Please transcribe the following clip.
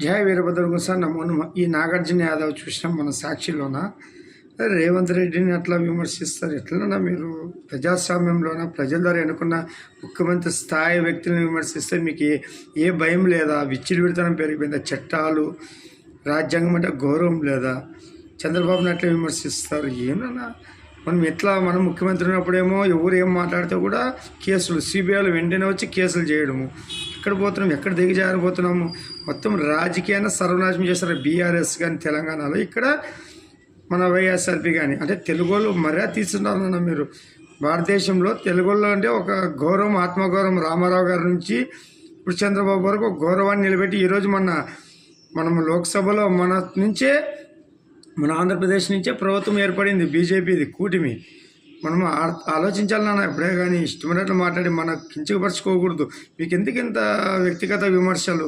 జయ Veerabhadra sir నమో నమ. ఈ నాగార్జున యాదవ్ చూసినాం మన సాక్షిలోన. రేవంత్ రెడ్డిని అట్లా విమర్శిస్తారు. ఎట్లన్నా మీరు ప్రజాస్వామ్యంలోన ప్రజల ద్వారా ఎన్నుకున్న ముఖ్యమంత్రి స్థాయి వ్యక్తులను విమర్శిస్తే మీకు ఏ భయం లేదా? విచ్చలవిడితనం పెరిగిపోయిందా? చట్టాలు రాజ్యాంగం అంటే గౌరవం లేదా? చంద్రబాబుని అట్లా విమర్శిస్తారు. ఏమన్నా మనం ముఖ్యమంత్రి ఉన్నప్పుడేమో ఎవరు ఏం మాట్లాడితే కూడా కేసులు, సిబిఐలు వెంటనే వచ్చి కేసులు చేయడము. ఎక్కడ పోతున్నాం, ఎక్కడ దిగజారిపోతున్నాము? మొత్తం రాజకీయాన్ని సర్వనాశనం చేస్తారు బీఆర్ఎస్ కానీ తెలంగాణలో. ఇక్కడ మన వైఎస్ఆర్పీ కానీ అంటే తెలుగు వాళ్ళు మర్యాద తీసుకున్నారన్న మీరు. భారతదేశంలో తెలుగులో అంటే ఒక గౌరవం, ఆత్మగౌరవం రామారావు గారి నుంచి ఇప్పుడు చంద్రబాబు వరకు ఒక గౌరవాన్ని నిలబెట్టి ఈరోజు మనం లోక్సభలో మన ఆంధ్రప్రదేశ్ నుంచే ప్రభుత్వం ఏర్పడింది. బీజేపీది కూటమి. మనం ఆలోచించాలన్నా ఎప్పుడే కానీ ఇష్టమైనట్లు మాట్లాడి మనం కించపరచుకోకూడదు. మీకు ఎందుకు ఇంత వ్యక్తిగత విమర్శలు?